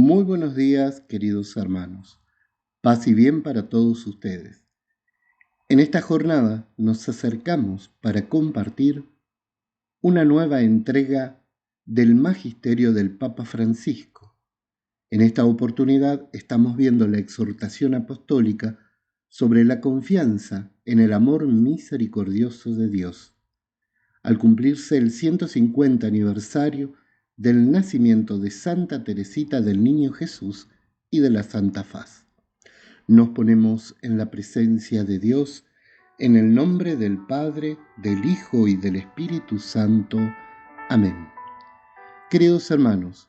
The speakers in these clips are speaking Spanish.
Muy buenos días, queridos hermanos. Paz y bien para todos ustedes. En esta jornada nos acercamos para compartir una nueva entrega del Magisterio del Papa Francisco. En esta oportunidad estamos viendo la exhortación apostólica sobre la confianza en el amor misericordioso de Dios, al cumplirse el 150 aniversario del nacimiento de Santa Teresita del Niño Jesús y de la Santa Faz. Nos ponemos en la presencia de Dios, en el nombre del Padre, del Hijo y del Espíritu Santo. Amén. Queridos hermanos,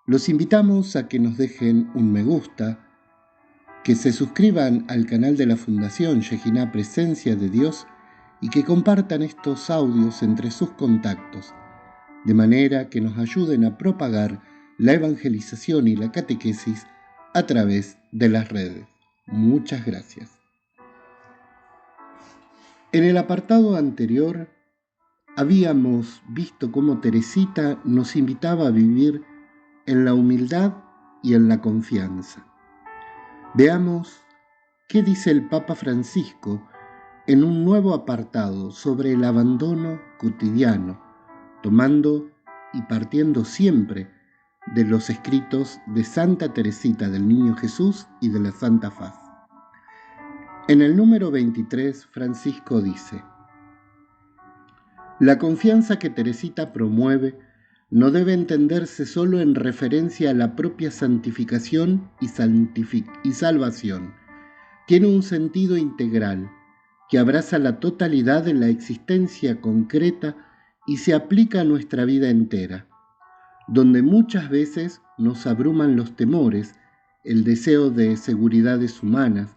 los invitamos a que nos dejen un me gusta, que se suscriban al canal de la Fundación Shekinah Presencia de Dios y que compartan estos audios entre sus contactos, de manera que nos ayuden a propagar la evangelización y la catequesis a través de las redes. Muchas gracias. En el apartado anterior habíamos visto cómo Teresita nos invitaba a vivir en la humildad y en la confianza. Veamos qué dice el Papa Francisco en un nuevo apartado sobre el abandono cotidiano, tomando y partiendo siempre de los escritos de Santa Teresita del Niño Jesús y de la Santa Faz. En el número 23, Francisco dice: la confianza que Teresita promueve no debe entenderse solo en referencia a la propia santificación y salvación. Tiene un sentido integral que abraza la totalidad de la existencia concreta y se aplica a nuestra vida entera, donde muchas veces nos abruman los temores, el deseo de seguridades humanas,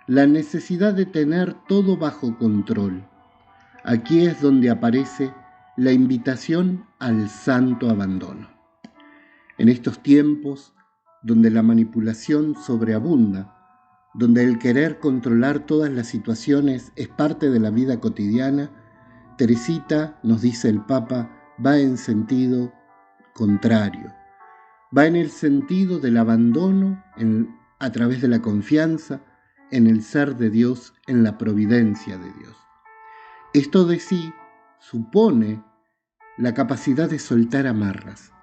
la necesidad de tener todo bajo control. Aquí es donde aparece la invitación al santo abandono. En estos tiempos, donde la manipulación sobreabunda, donde el querer controlar todas las situaciones es parte de la vida cotidiana, Teresita, nos dice el Papa, va en sentido contrario. Va en el sentido del abandono a través de la confianza en el ser de Dios, en la providencia de Dios. Esto de sí supone la capacidad de soltar amarras,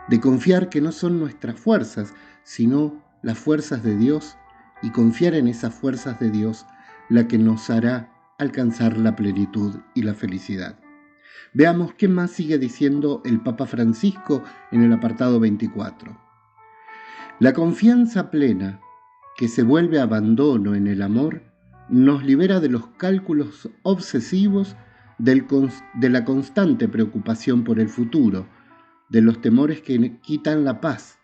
de confiar que no son nuestras fuerzas, sino las fuerzas de Dios, y confiar en esas fuerzas de Dios la que nos hará alcanzar la plenitud y la felicidad. Veamos qué más sigue diciendo el Papa Francisco en el apartado 24. La confianza plena, que se vuelve abandono en el amor, nos libera de los cálculos obsesivos de la constante preocupación por el futuro, de los temores que quitan la paz.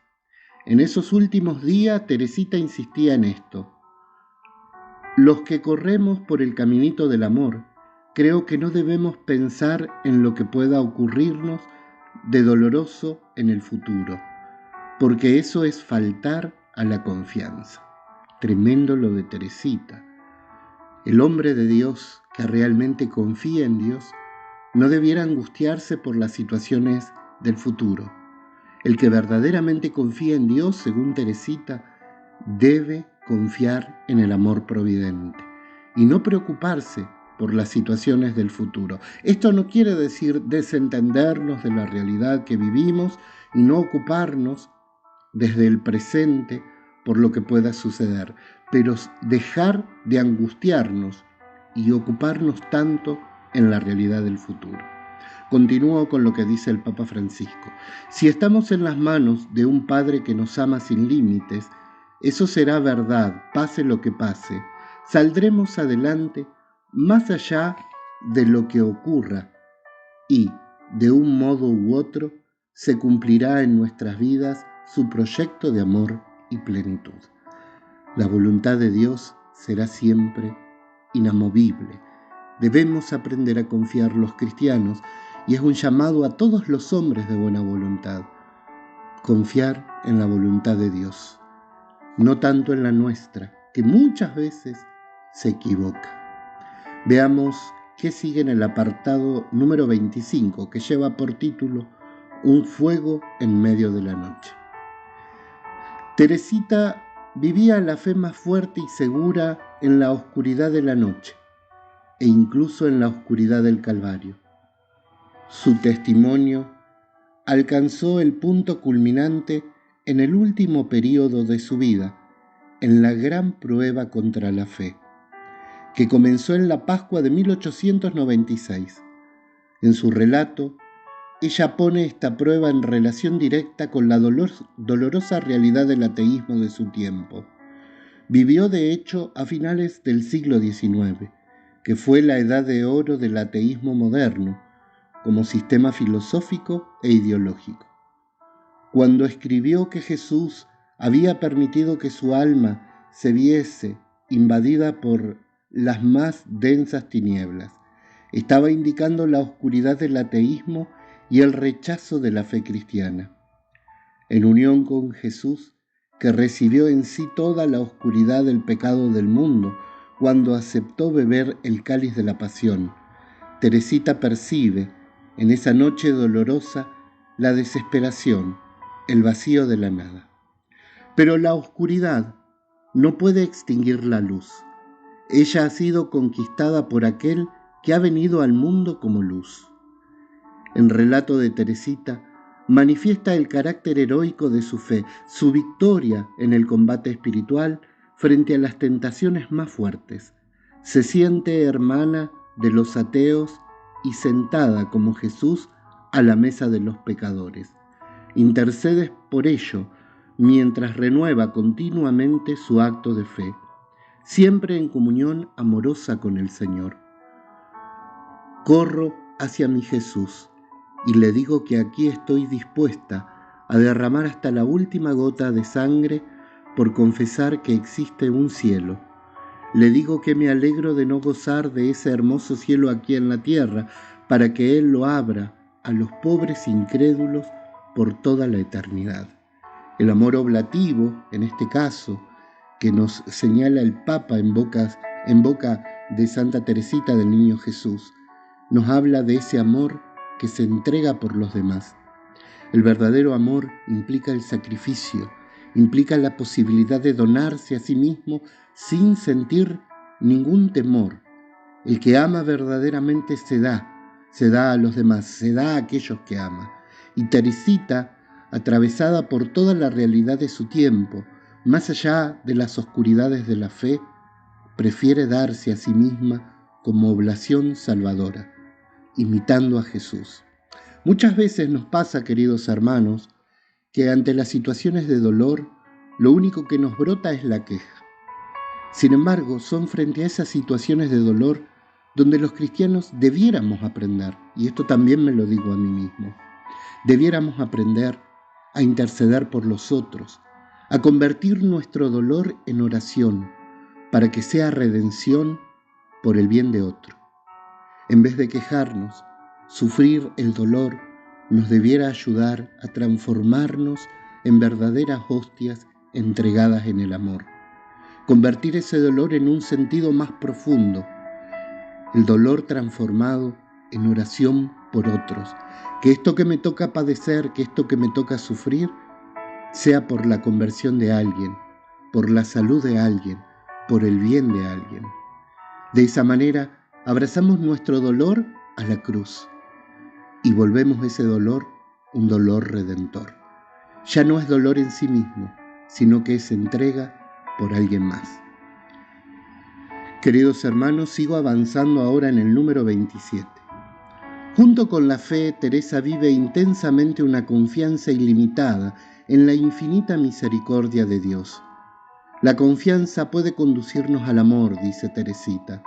En esos últimos días, Teresita insistía en esto. Los que corremos por el caminito del amor, creo que no debemos pensar en lo que pueda ocurrirnos de doloroso en el futuro, porque eso es faltar a la confianza. Tremendo lo de Teresita. El hombre de Dios que realmente confía en Dios no debiera angustiarse por las situaciones del futuro. El que verdaderamente confía en Dios, según Teresita, debe confiar en el amor providente y no preocuparse por las situaciones del futuro. Esto no quiere decir desentendernos de la realidad que vivimos y no ocuparnos desde el presente por lo que pueda suceder, pero dejar de angustiarnos y ocuparnos tanto en la realidad del futuro. Continúo con lo que dice el Papa Francisco. Si estamos en las manos de un Padre que nos ama sin límites, eso será verdad, pase lo que pase. Saldremos adelante más allá de lo que ocurra y, de un modo u otro, se cumplirá en nuestras vidas su proyecto de amor y plenitud. La voluntad de Dios será siempre inamovible. Debemos aprender a confiar los cristianos y es un llamado a todos los hombres de buena voluntad. Confiar en la voluntad de Dios, no tanto en la nuestra, que muchas veces se equivoca. Veamos qué sigue en el apartado número 25, que lleva por título Un fuego en medio de la noche. Teresita vivía la fe más fuerte y segura en la oscuridad de la noche e incluso en la oscuridad del Calvario. Su testimonio alcanzó el punto culminante en el último período de su vida, en la gran prueba contra la fe, que comenzó en la Pascua de 1896. En su relato, ella pone esta prueba en relación directa con la dolorosa realidad del ateísmo de su tiempo. Vivió, de hecho, a finales del siglo XIX, que fue la edad de oro del ateísmo moderno, como sistema filosófico e ideológico. Cuando escribió que Jesús había permitido que su alma se viese invadida por las más densas tinieblas, estaba indicando la oscuridad del ateísmo y el rechazo de la fe cristiana. En unión con Jesús, que recibió en sí toda la oscuridad del pecado del mundo cuando aceptó beber el cáliz de la pasión, Teresita percibe, en esa noche dolorosa, la desesperación, el vacío de la nada. Pero la oscuridad no puede extinguir la luz. Ella ha sido conquistada por aquel que ha venido al mundo como luz. El relato de Teresita manifiesta el carácter heroico de su fe, su victoria en el combate espiritual frente a las tentaciones más fuertes. Se siente hermana de los ateos y sentada como Jesús a la mesa de los pecadores. Intercede por ello mientras renueva continuamente su acto de fe, siempre en comunión amorosa con el Señor. Corro hacia mi Jesús y le digo que aquí estoy dispuesta a derramar hasta la última gota de sangre por confesar que existe un cielo. Le digo que me alegro de no gozar de ese hermoso cielo aquí en la tierra, para que Él lo abra a los pobres incrédulos por toda la eternidad. El amor oblativo, en este caso, que nos señala el Papa en boca de Santa Teresita del Niño Jesús, nos habla de ese amor que se entrega por los demás. El verdadero amor implica el sacrificio, implica la posibilidad de donarse a sí mismo sin sentir ningún temor. El que ama verdaderamente se da a los demás, se da a aquellos que ama. Y Teresita, atravesada por toda la realidad de su tiempo, más allá de las oscuridades de la fe, prefiere darse a sí misma como oblación salvadora, imitando a Jesús. Muchas veces nos pasa, queridos hermanos, que ante las situaciones de dolor, lo único que nos brota es la queja. Sin embargo, son frente a esas situaciones de dolor donde los cristianos debiéramos aprender, y esto también me lo digo a mí mismo, debiéramos aprender a interceder por los otros, a convertir nuestro dolor en oración, para que sea redención por el bien de otro. En vez de quejarnos, sufrir el dolor nos debiera ayudar a transformarnos en verdaderas hostias entregadas en el amor. Convertir ese dolor en un sentido más profundo, el dolor transformado en oración por otros. Que esto que me toca padecer, que esto que me toca sufrir, sea por la conversión de alguien, por la salud de alguien, por el bien de alguien. De esa manera, abrazamos nuestro dolor a la cruz y volvemos ese dolor un dolor redentor. Ya no es dolor en sí mismo, sino que es entrega por alguien más. Queridos hermanos, sigo avanzando ahora en el número 27. Junto con la fe, Teresa vive intensamente una confianza ilimitada en la infinita misericordia de Dios. La confianza puede conducirnos al amor, dice Teresita.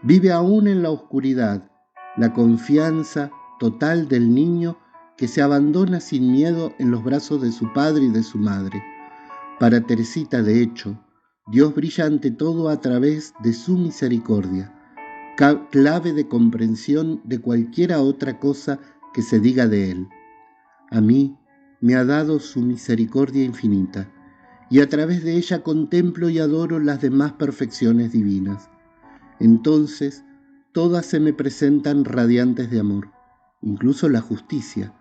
Vive aún en la oscuridad la confianza total del niño que se abandona sin miedo en los brazos de su padre y de su madre. Para Teresita, de hecho, Dios brilla ante todo a través de su misericordia, clave de comprensión de cualquiera otra cosa que se diga de Él. A mí me ha dado su misericordia infinita, y a través de ella contemplo y adoro las demás perfecciones divinas. Entonces, todas se me presentan radiantes de amor, incluso la justicia,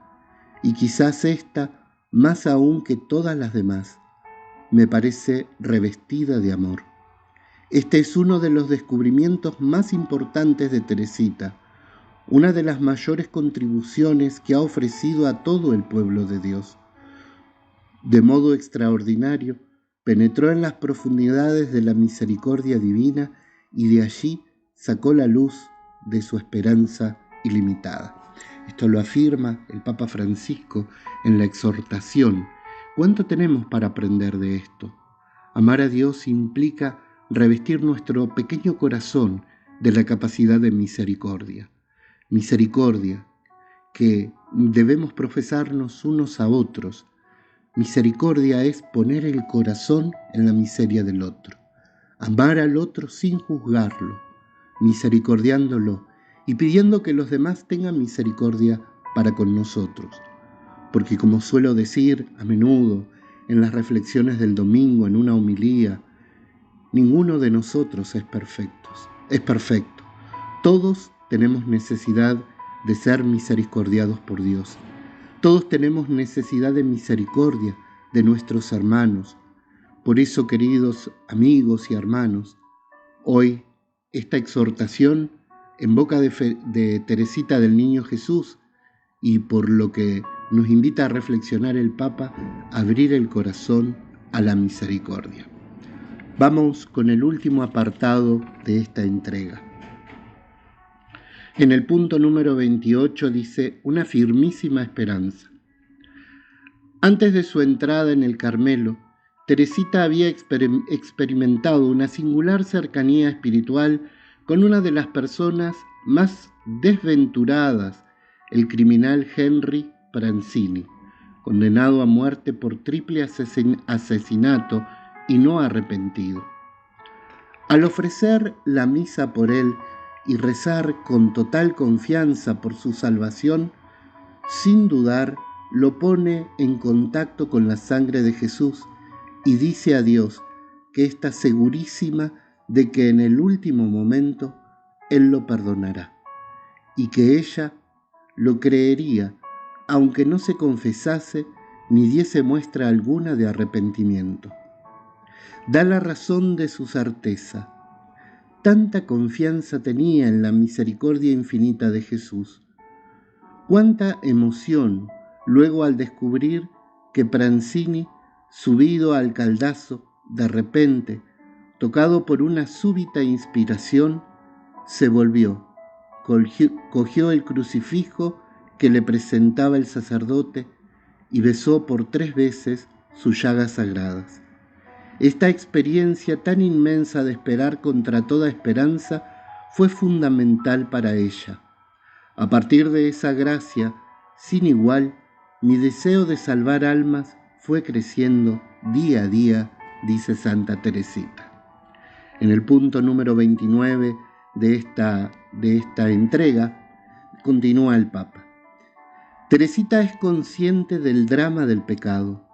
y quizás esta más aún que todas las demás. me parece revestida de amor. Este es uno de los descubrimientos más importantes de Teresita, una de las mayores contribuciones que ha ofrecido a todo el pueblo de Dios. De modo extraordinario, penetró en las profundidades de la misericordia divina y de allí sacó la luz de su esperanza ilimitada. Esto lo afirma el Papa Francisco en la exhortación. ¿Cuánto tenemos para aprender de esto? Amar a Dios implica revestir nuestro pequeño corazón de la capacidad de misericordia. Misericordia que debemos profesarnos unos a otros. Misericordia es poner el corazón en la miseria del otro, amar al otro sin juzgarlo, misericordiándolo y pidiendo que los demás tengan misericordia para con nosotros. Porque como suelo decir a menudo en las reflexiones del domingo en una homilía, ninguno de nosotros es perfecto. Todos tenemos necesidad de ser misericordiados por Dios. Todos tenemos necesidad de misericordia de nuestros hermanos. Por eso, queridos amigos y hermanos, hoy esta exhortación en boca de Teresita del Niño Jesús y por lo que nos invita a reflexionar el Papa, abrir el corazón a la misericordia. Vamos con el último apartado de esta entrega. En el punto número 28 dice, una firmísima esperanza. Antes de su entrada en el Carmelo, Teresita había experimentado una singular cercanía espiritual con una de las personas más desventuradas, el criminal Henry Pranzini, condenado a muerte por triple asesinato y no arrepentido. Al ofrecer la misa por él y rezar con total confianza por su salvación, sin dudar lo pone en contacto con la sangre de Jesús y dice a Dios que está segurísima de que en el último momento Él lo perdonará y que ella lo creería aunque no se confesase ni diese muestra alguna de arrepentimiento. Da la razón de su certeza. Tanta confianza tenía en la misericordia infinita de Jesús. Cuánta emoción luego al descubrir que Pranzini, subido al caldazo, de repente, tocado por una súbita inspiración, se volvió, cogió el crucifijo que le presentaba el sacerdote y besó por 3 veces sus llagas sagradas. Esta experiencia tan inmensa de esperar contra toda esperanza fue fundamental para ella. A partir de esa gracia sin igual, mi deseo de salvar almas fue creciendo día a día, dice Santa Teresita. En el punto número 29 de esta entrega, continúa el Papa. Teresita es consciente del drama del pecado,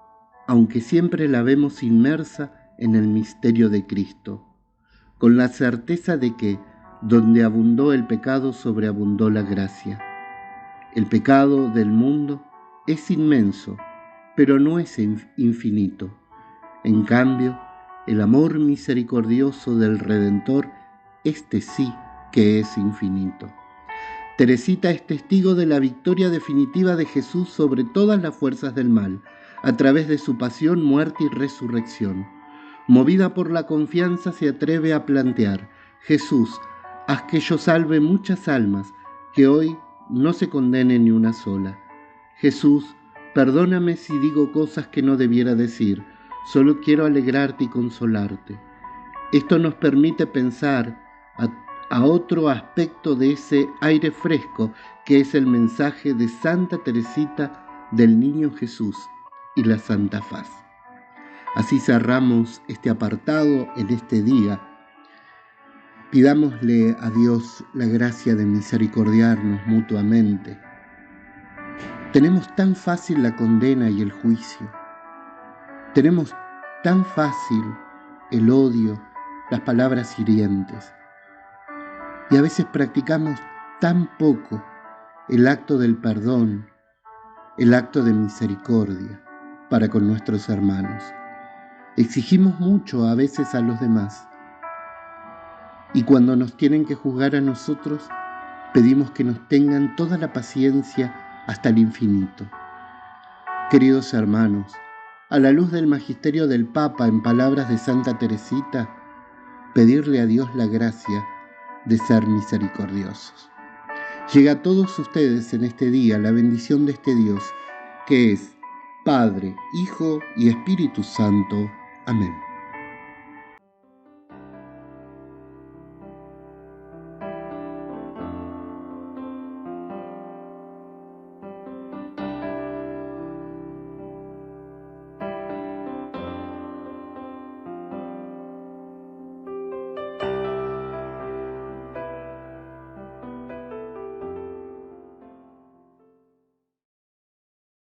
aunque siempre la vemos inmersa en el misterio de Cristo, con la certeza de que donde abundó el pecado, sobreabundó la gracia. El pecado del mundo es inmenso, pero no es infinito. En cambio, el amor misericordioso del Redentor, este sí que es infinito. Teresita es testigo de la victoria definitiva de Jesús sobre todas las fuerzas del mal, a través de su pasión, muerte y resurrección. Movida por la confianza, se atreve a plantear: Jesús, haz que yo salve muchas almas, que hoy no se condene ni una sola. Jesús, perdóname si digo cosas que no debiera decir, solo quiero alegrarte y consolarte. Esto nos permite pensar a otro aspecto de ese aire fresco que es el mensaje de Santa Teresita del Niño Jesús y la Santa Faz. Así cerramos este apartado en este día. Pidámosle a Dios la gracia de misericordiarnos mutuamente. Tenemos tan fácil la condena y el juicio. Tenemos tan fácil el odio, las palabras hirientes. Y a veces practicamos tan poco el acto del perdón, el acto de misericordia para con nuestros hermanos. Exigimos mucho a veces a los demás, y cuando nos tienen que juzgar a nosotros, pedimos que nos tengan toda la paciencia hasta el infinito. Queridos hermanos, a la luz del magisterio del Papa en palabras de Santa Teresita, pedirle a Dios la gracia de ser misericordiosos. Llega a todos ustedes en este día la bendición de este Dios, que es Padre, Hijo y Espíritu Santo. Amén.